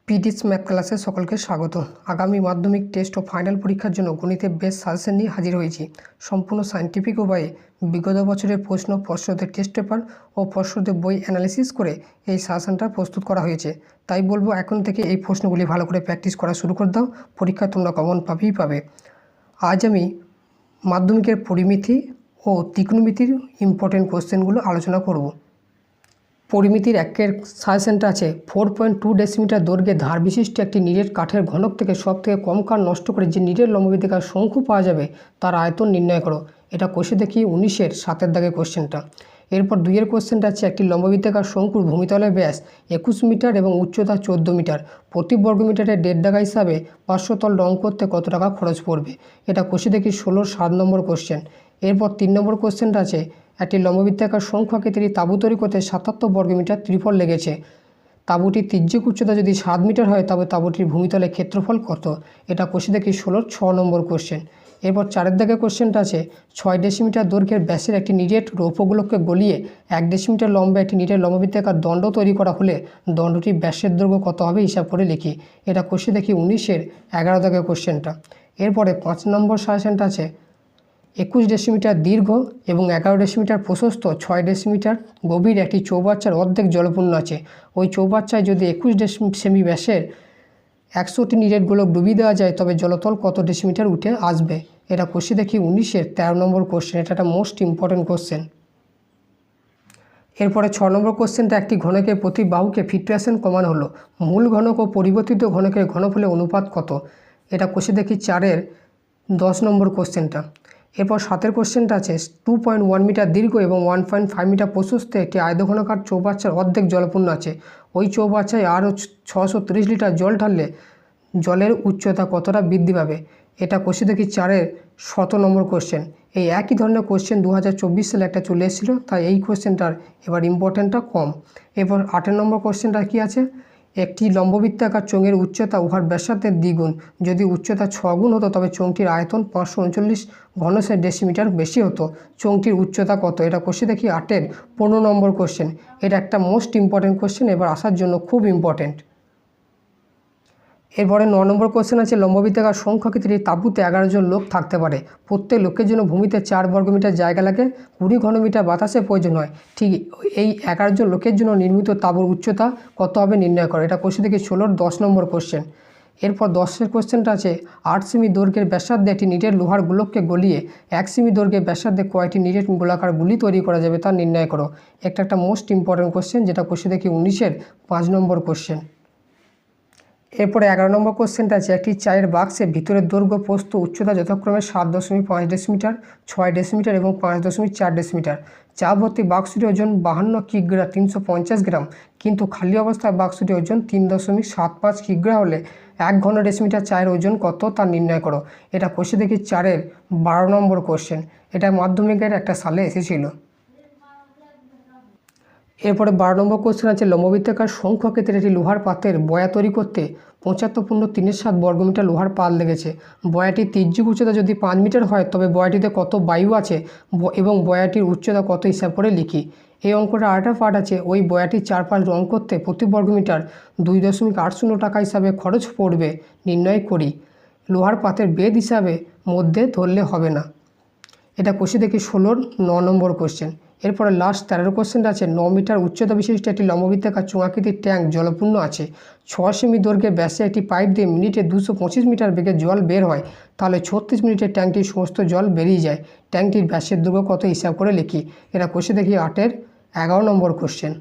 PDS math ক্লাসে সকলকে স্বাগত। আগামী মাধ্যমিক টেস্ট ও ফাইনাল পরীক্ষার জন্য গণিতের বেস্ট সাজেশন নিয়ে হাজির হয়েছি। সম্পূর্ণ সায়েন্টিফিক উপায়ে বিগত বছরের প্রশ্ন, পর্ষদের টেস্ট পেপার ও পর্ষদের বই অ্যানালিসিস করে এই সাজেশনটা প্রস্তুত করা হয়েছে। তাই বলবো এখন থেকে এই প্রশ্নগুলি ভালো করে প্র্যাকটিস করা শুরু করে দাও, পরীক্ষা তোমরা কমন পাবে। আজ আমি মাধ্যমিকের পরিমিতি ও ত্রিকোণমিতির ইম্পর্টেন্ট কোশ্চেনগুলো আলোচনা করব। পরিমিতির একের সাজেশনটা আছে 4.2 ডেসিমিটার দৈর্ঘ্যে ধার বিশিষ্ট একটি নিরেট কাঠের ঘনক থেকে সবথেকে কম কাঠ নষ্ট করে যে নিরেট লম্ববৃত্তাকার শঙ্কু পাওয়া যাবে তার আয়তন নির্ণয় করো। এটা কোষে দেখি 19-এর 7-এর দাগে কোশ্চেনটা। এরপর 2-এর কোশ্চেনটা আছে একটি লম্ববৃত্তাকার শঙ্কুর ভূমিতলের ব্যাস 21 মিটার এবং উচ্চতা 14 মিটার। প্রতি বর্গমিটারে 1.5 টাকা হিসাবে 500 তল রং করতে কত টাকা খরচ পড়বে? এটা কোষে দেখি 16-র 7 নম্বর কোশ্চেন। এরপর 3 নম্বর কোশ্চেনটা আছে একটি লম্ববৃত্তাকার শঙ্কু আকৃতির তাঁবু তৈরি করতে 77 বর্গমিটার ত্রিফল লেগেছে। তাঁবুটির তির্যক উচ্চতা যদি 7 মিটার হয় তবে তাঁবুটির ভূমিতলের ক্ষেত্রফল কত? এটা কোষে দেখি 16-র 6 নম্বর কোশ্চেন। এরপর 4-এর দাগে কোশ্চেনটা আছে 6 ডেসিমিটার দৈর্ঘ্যের ব্যাসের একটি নিরেট রৌপ্যগুলোকে গলিয়ে 1 ডেসিমিটার লম্বা একটি নিরেট লম্ববৃত্তাকার দণ্ড তৈরি করা হলে দণ্ডটির ব্যাসের দৈর্ঘ্য কত হবে হিসাব করে লিখি। এটা কোষে দেখি 19-এর 11 দাগে কোশ্চেনটা। এরপরে 5 নম্বর সাজেশনটা আছে 21 ডেসিমিটার দীর্ঘ এবং 11 ডেসিমিটার প্রশস্ত 6 ডেসিমিটার গভীর একটি চৌবাচ্চার অর্ধেক জলপূর্ণ আছে। ওই চৌবাচ্চায় যদি 21 সেমি ব্যাসের 100টি নিরেট গোলক ডুবিয়ে দেওয়া যায় তবে জলতল কত ডেসিমিটার উঠে আসবে? এটা কোষে দেখি 19-এর 13 নম্বর কোশ্চেন। এটা একটা মোস্ট ইম্পর্টেন্ট কোশ্চেন। এরপরে 6 নম্বর কোশ্চেনটা একটি ঘনকের প্রতি বাহুকে 50% কমানো হলো, মূল ঘনক ও পরিবর্তিত ঘনকের ঘনফলের অনুপাত কত? এটা কোষে দেখি 4-এর 10 নম্বর কোশ্চেনটা। এরপর 7-এর কোশ্চেনটা আছে 2.1 মিটার দীর্ঘ এবং 1.5 মিটার প্রশস্ত একটি আয়তঘনকার চৌবাচ্চার অর্ধেক জলপূর্ণ আছে। ওই চৌবাচ্চায় আরও 630 লিটার জল ঢাললে জলের উচ্চতা কতটা বৃদ্ধি পাবে? এটা কোষে দেখি 4-এর 17 নম্বর কোশ্চেন। এই একই ধরনের কোশ্চেন 2024 সালে একটা চলে এসেছিলো, তাই এই কোশ্চেনটার এবার ইম্পর্টেন্টটা কম। এরপর 8 নম্বর কোশ্চেনটা কি আছে একটি লম্ববৃত্তাকার চোঙের উচ্চতা উহার ব্যাসার্ধের দ্বিগুণ। যদি উচ্চতা 6 গুণ হতো তবে চোঙটির আয়তন 539 ঘনসের ডেসিমিটার বেশি হতো। চোঙটির উচ্চতা কত? এটা কোষে দেখি 8-এর 15 নম্বর কোশ্চেন। এটা একটা মোস্ট ইম্পর্টেন্ট কোশ্চেন, এবার আসার জন্য খুব ইম্পর্টেন্ট। এরপরে 9 নম্বর কোশ্চেন আছে লম্ববৃত্তাকার শঙ্কু আকৃতির তাঁবুতে 11 জন লোক থাকতে পারে। প্রত্যেক লোকের জন্য ভূমিতে 4 বর্গমিটার জায়গা লাগে, 20 ঘনমিটার বাতাসের প্রয়োজন হয়। ঠিক এই 11 জন লোকের জন্য নির্মিত তাঁবুর উচ্চতা কত হবে নির্ণয় করো। এটা কোষে দেখি 16-র 10 নম্বর কোশ্চেন। এরপর 10-এর কোশ্চেনটা আছে 8 সেমি দৈর্ঘ্যের ব্যাসার্ধে একটি নিরেট লোহার গোলককে গলিয়ে 1 সেমি দৈর্ঘ্যের ব্যাসার্ধে কয়টি নিরেট গোলাকার গুলি তৈরি করা যাবে তা নির্ণয় করো। একটা মোস্ট ইম্পর্টেন্ট কোশ্চেন, যেটা কোষে দেখি 19-এর 5 নম্বর কোশ্চেন। এরপরে 11 নম্বর কোশ্চেনটা আছে একটি চায়ের বাক্সের ভিতরের দৈর্ঘ্য প্রস্থ উচ্চতা যথাক্রমে 7.5 ডেসিমিটার, 6 ডেসিমিটার এবং 5.4 ডেসিমিটার। চা ভর্তি বাক্সটির ওজন 52 কিগ্রা 350 গ্রাম, কিন্তু খালি অবস্থায় বাক্সটির ওজন 3.75 কিগ্রা হলে 1 ঘন ডেসিমিটার চায়ের ওজন কত তা নির্ণয় করো। এটা কোষে দেখি 4-এর 12 নম্বর কোশ্চেন। এটা মাধ্যমিকের একটা সালে এসেছিল। এরপরে 12 নম্বর কোশ্চেন আছে লম্ববৃত্তাকার শঙ্কু আকৃতির একটি লোহার পাত্রের বয়া তৈরি করতে 75.37 বর্গমিটার লোহার পাল লেগেছে। বয়াটির তির্যক উচ্চতা যদি 5 মিটার হয় তবে বয়াটিতে কত বায়ু আছে এবং বয়াটির উচ্চতা কত হিসাব করে লিখি। এই অঙ্কটা আরেকটা পার্ট আছে ওই বয়াটির চারপাশ রং করতে প্রতি বর্গমিটার 2.80 টাকা হিসাবে খরচ পড়বে নির্ণয় করি। লোহার পাত্রের বেদ হিসাবে মধ্যে ধরলে হবে না। এটা কোষে দেখি 16-র 9 নম্বর কোশ্চেন। এরপরে লাস্ট 13 কোশ্চেনটা আছে 9 মিটার উচ্চতা বিশিষ্ট একটি লম্ববৃত্তাকার চোঙাকৃতির ট্যাঙ্ক জলপূর্ণ আছে। 6 সেমি দৈর্ঘ্যের ব্যাসে একটি পাইপ দিয়ে মিনিটে 225 মিটার বেগে জল বের হয়, তাহলে 36 মিনিটে ট্যাঙ্কটির সমস্ত জল বেরিয়ে যায়। ট্যাঙ্কটির ব্যাসের দৈর্ঘ্য কত হিসাব করে লিখি। এটা কোষে দেখি 8-এর 11 নম্বর কোশ্চেন।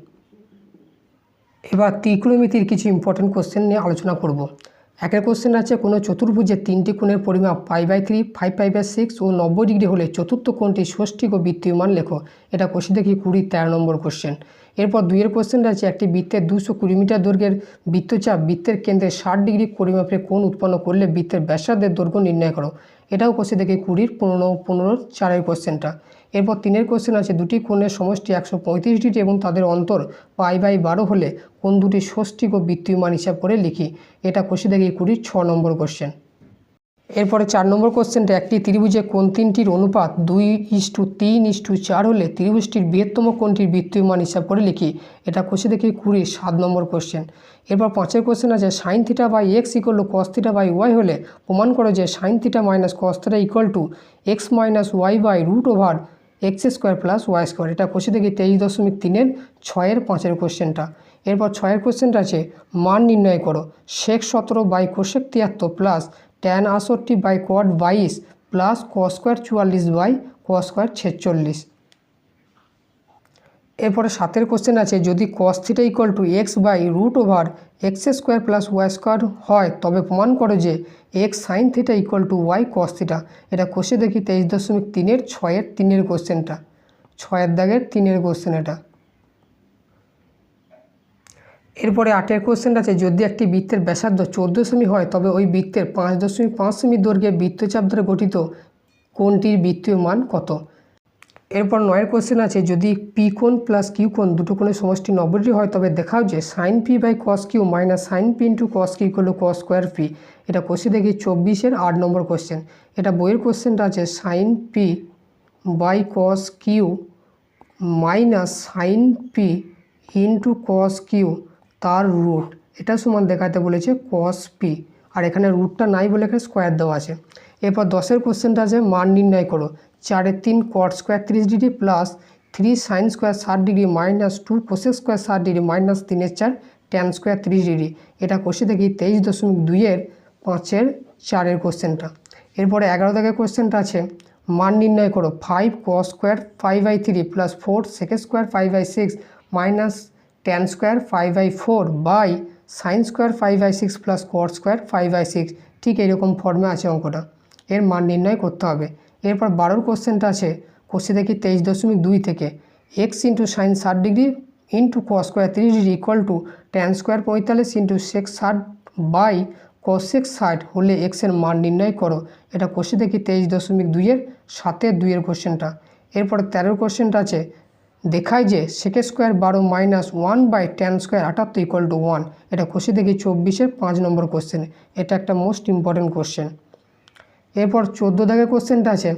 এবার ত্রিকোণমিতির কিছু ইম্পর্টেন্ট কোশ্চেন নিয়ে আলোচনা করব। একের কোশ্চেন আছে কোনো চতুর্ভুজের 3টি কোণের পরিমাপ π/3, 5π/6 ও 90 ডিগ্রি হলে চতুর্থ কোণটি ষষ্ঠিক ও বৃত্তীয় মান লেখো। এটা কোষে দেখি 20-র 13 নম্বর কোশ্চেন। এরপর 2-এর কোশ্চেনটা আছে একটি বৃত্তের 220 মিটার দৈর্ঘ্যের বৃত্তচাপ বৃত্তের কেন্দ্রে 60 ডিগ্রি পরিমাপের কোণ উৎপন্ন করলে বৃত্তের ব্যাসার্ধের দৈর্ঘ্য নির্ণয় করো। এটাও কোষে দেখি 20-র 15-র 4-এর কোশ্চেনটা। এরপর 3-এর কোশ্চেন আছে দুটি কোণের সমষ্টি 135 ডিগ্রি এবং তাদের অন্তর π/12 হলে কোণ দুটি ষষ্ঠিক ও বৃত্তীয় মান হিসাব করে লিখি। এটা কোষে দেখি 20-র 6 নম্বর কোশ্চেন। এরপরে 4 নম্বর কোশ্চেনটা, একটি ত্রিভুজে কোন তিনটির অনুপাত 2:3:4 হলে ত্রিভুজটির বৃহত্তম কোণটির বৃত্তীয় মান হিসাব করে লিখি। এটা কোষে দেখি 7 নম্বর কোশ্চেন। এরপর 5 কোশ্চেন আছে, sin θ by x equal to cos θ by y হলে প্রমাণ করো যে sin θ minus cos θ equal to x মাইনাস y by √x² plus y square. এটা কোষে দেখি 23.3-এর 6-এর 5-এর কোশ্চেনটা। এরপর 6-এর কোশ্চেনটা আছে, মান নির্ণয় করো sec 17 by cosec 73 plus tan 68 by cot 22 plus cos square 44 by cos square 46। এরপরে 7-এর কোশ্চেন আছে, যদি cos θ equal to x by √x² plus y square হয় তবে প্রমাণ করো যে x sin θ equal to y cos θ। এটা কোষে দেখি 23.3-এর 6-এর 3-এর কোশ্চেনটা, 6-এর দাগের 3-এর কোশ্চেন এটা। এরপরে 8-এর কোশ্চেন আছে, যদি একটি বৃত্তের ব্যাসার্ধ 14 সেমি হয় তবে ওই বৃত্তের 5.5 সেমি দৈর্ঘ্যে বৃত্তচাপ দ্বারা গঠিত কোণটির বৃত্তীয় মান কত। এরপর 9-এর কোশ্চেন আছে, যদি পি কোণ প্লাস কিউ কোণ দুটো কোণের সমষ্টি 90 ডিগ্রি হয় তবে দেখাও যে sine P by cos Q minus sine P into cos Q equal to cos square P. এটা কোষে দেখি 24-এর 8 নম্বর কোশ্চেন। এটা বইয়ের কোশ্চেনটা আছে, sine P by cos Q minus sine P into cos Q তার রুট, এটা সমান দেখাতে বলেছে কস পি, আর এখানে রুটটা নাই বলে এখানে স্কোয়ার দেওয়া আছে। এরপর 10-এর কোশ্চেনটা আছে, মান নির্ণয় করো 4/3 cot square 30 degree plus 3 sine square 60 degree minus 2 cosec square 60 degree minus 3/4 tan square 30 degree. এটা কোষে দেখি 23.2-এর 5-এর 4-এর কোশ্চেনটা। এরপরে 11 দাগের কোশ্চেনটা আছে, মান নির্ণয় করো 5 cos square 5/3 plus 4 sec square 5/6 minus tan square 5/4 by sine square 5/6 plus cot square 5/6। ঠিক এইরকম ফর্মে আছে অঙ্কটা, এর মান নির্ণয় করতে হবে। এরপর 12-এর কোশ্চেনটা আছে, কোষে দেখি 23.2 থেকে x into sine 60 degree into cos square 30 degree equal to tan square 45 into sec 60 by cosec 60 হলে এক্সের মান নির্ণয় করো। এটা কোষে দেখি 23.2-এর 7-এর 2-এর কোশ্চেনটা। এরপরে 13-এর কোশ্চেনটা আছে, দেখায় যে sec square 12 minus 1 by tan square 78 equal to 1। এটা কোষে দেখি 24-এর 5 নম্বর কোশ্চেন। এটা একটা মোস্ট ইম্পর্টেন্ট কোশ্চেন। এরপর 14 দাগের কোশ্চেনটা আছে,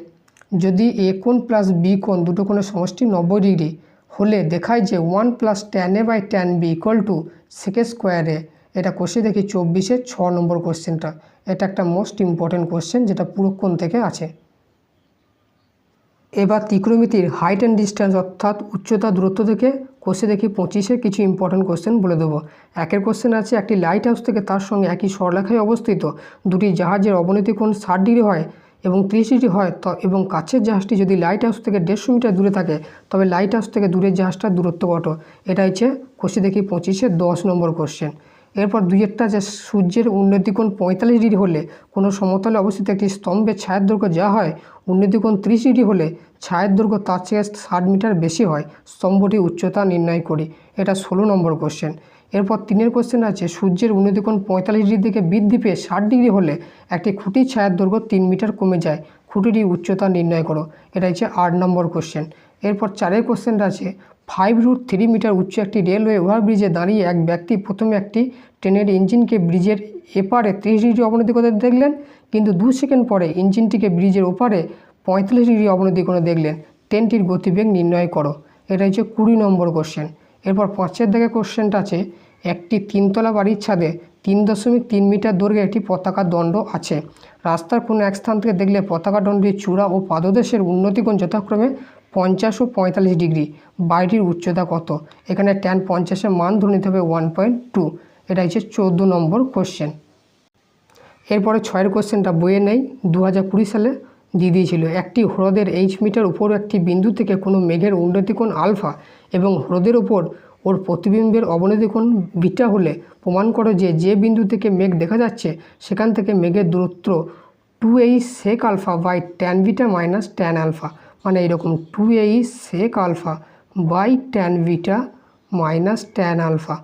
যদি এ কোণ প্লাস বি কোণ দুটো কোণের সমষ্টি 90 ডিগ্রি হলে দেখায় যে 1 plus tan A by tan B equal to sec স্কোয়ারে। এটা কোষে দেখি 24-এর 6 নম্বর কোশ্চেনটা। এটা একটা মোস্ট ইম্পর্টেন্ট কোশ্চেন যেটা পুরো কোণ থেকে আছে। এবার ত্রিকোণমিতির হাইট অ্যান্ড ডিস্ট্যান্স অর্থাৎ উচ্চতা দূরত্ব থেকে কোষে দেখি 25-এর কিছু ইম্পর্টেন্ট কোশ্চেন বলে দেবো। 1-এর কোশ্চেন আছে, একটি লাইট হাউস থেকে তার সঙ্গে একই সরলরেখায় অবস্থিত দুটি জাহাজের অবনতি কোণ 60 ডিগ্রি হয় এবং 30 ডিগ্রি হয় এবং কাছের জাহাজটি যদি লাইট হাউস থেকে 150 মিটার দূরে থাকে তবে লাইট হাউস থেকে দূরের জাহাজটার দূরত্ব কত। এটা হচ্ছে কোষে দেখি 25-এর 10 নম্বর কোশ্চেন। এরপর 2-এরটা যে সূর্যের উন্নতিকোণ 45 ডিগ্রি হলে কোনো সমতলে অবস্থিত একটি স্তম্ভের ছায়ের দৈর্ঘ্য যা হয় উন্নতিকোণ 30 ডিগ্রি হলে ছায়ের দৈর্ঘ্য তার চেয়ে 60 মিটার বেশি হয়, স্তম্ভটির উচ্চতা নির্ণয় করি। এটা 16 নম্বর কোশ্চেন। এরপর 3-এর কোশ্চেন আছে, সূর্যের উন্নতিকোণ 45 ডিগ্রি থেকে বৃদ্ধি পেয়ে 60 ডিগ্রি হলে একটি খুঁটির ছায়ের দৈর্ঘ্য 3 মিটার কমে যায়, খুঁটিটির উচ্চতা নির্ণয় করো। এটা হচ্ছে 8 নম্বর কোশ্চেন। এরপর 4-এর কোশ্চেনটা আছে, 5√3 মিটার উচ্চ একটি রেলওয়ে ওভারব্রিজে দাঁড়িয়ে এক ব্যক্তি প্রথমে একটি ট্রেনের ইঞ্জিনকে ব্রিজের এপারে 30 ডিগ্রি অবনতি করতে দেখলেন, কিন্তু 2 সেকেন্ড পরে ইঞ্জিনটিকে ব্রিজের ওপারে 45 ডিগ্রি অবনতি করে দেখলেন। ট্রেনটির গতিবেগ নির্ণয় করো। এটা হচ্ছে 20 নম্বর কোশ্চেন। এরপর 5-এর দিকে কোশ্চেনটা আছে, একটি 3তলা বাড়ির ছাদে 3.3 মিটার দৈর্ঘ্যে একটি পতাকা দণ্ড আছে। রাস্তার কোনো এক স্থান থেকে দেখলে পতাকা দণ্ডটির চূড়া ও পাদদেশের উন্নতিকোণ যথাক্রমে 50 ও 45 ডিগ্রি। বাড়িটির উচ্চতা কত। এখানে ট্যান 50-এর মান ধরে নিতে হবে 1.2। এটা হচ্ছে 14 নম্বর কোশ্চেন। এরপরে 6-এর কোশ্চেনটা বইয়ে নেই, 2020 সালে দিয়ে দিয়েছিল। একটি হ্রদের এইচ মিটার উপর একটি বিন্দু থেকে কোনো মেঘের উন্নতিকোণ আলফা এবং হ্রদের ওপর ওর প্রতিবিম্বের অবনতিকোণ বিটা হলে প্রমাণ করো যে যে বিন্দু থেকে মেঘ দেখা যাচ্ছে সেখান থেকে মেঘের দূরত্ব 2h sec alpha by tan beta minus tan alpha. মানে এরকম 2h sec alpha by tan beta minus tan alpha.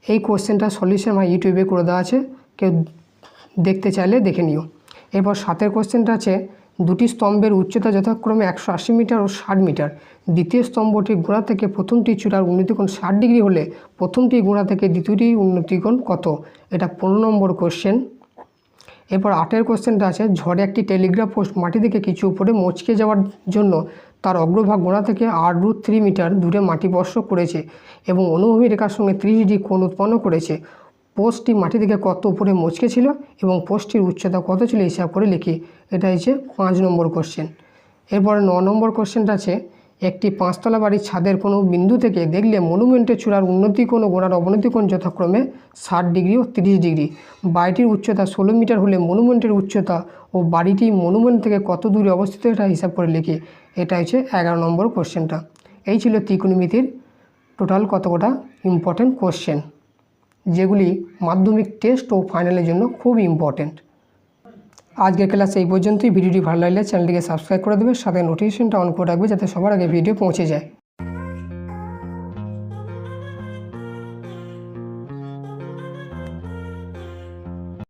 এই কোশ্চেনটা সলিউশন আমার ইউটিউবে করে দেওয়া আছে, কেউ দেখতে চাইলে দেখে নিও। এরপর 7-এর কোশ্চেনটা আছে, দুটি স্তম্ভের উচ্চতা যথাক্রমে 180 মিটার ও 60 মিটার। দ্বিতীয় স্তম্ভটির গোড়া থেকে প্রথমটি চূড়ার উন্নতিকোণ 60 ডিগ্রি হলে প্রথমটি গোড়া থেকে দ্বিতীয়টি উন্নতিকোণ কত। এটা 15 নম্বর কোশ্চেন। এরপর 8 কোশ্চেনটা আছে, ঝড়ে একটি টেলিগ্রাফ পোস্ট মাটি থেকে কিছু উপরে মচকে যাওয়ার জন্য তার অগ্রভাগ গোড়া থেকে 8√3 মিটার দূরে মাটি স্পর্শ করেছে এবং অনুভূমি রেখার সঙ্গে 30 ডিগ্রি কোণ উৎপন্ন করেছে। পোস্টটি মাটি থেকে কত উপরে মচকে ছিল এবং পোস্টটির উচ্চতা কত ছিল হিসাব করে লিখি। এটা হচ্ছে 5 নম্বর কোশ্চেন। এরপরে 9 নম্বর কোশ্চেনটা আছে, একটি 5তলা বাড়ির ছাদের কোনো বিন্দু থেকে দেখলে মনুমেন্টের চূড়ার উন্নতি কোণ ও গোড়ার অবনতি কোণ যথাক্রমে 60 ডিগ্রি ও 30 ডিগ্রি। বাড়িটির উচ্চতা 16 মিটার হলে মনুমেন্টের উচ্চতা ও বাড়িটি মনুমেন্ট থেকে কত দূরে অবস্থিত এটা হিসাব করে লিখি। এটা হচ্ছে 11 নম্বর কোশ্চেনটা। এই ছিল ত্রিকোণমিতির টোটাল কতটা ইম্পর্টেন্ট কোশ্চেন, যেগুলি মাধ্যমিক টেস্ট ও ফাইনালের জন্য খুব ইম্পর্টেন্ট। আজকের ক্লাস এই পর্যন্তই। ভিডিওটি ভালো লাগলে চ্যানেলটিকে সাবস্ক্রাইব করে দেবে, সাথে নোটিফিকেশনটা অন করে রাখবে যাতে সবার আগে ভিডিও পৌঁছে যায়।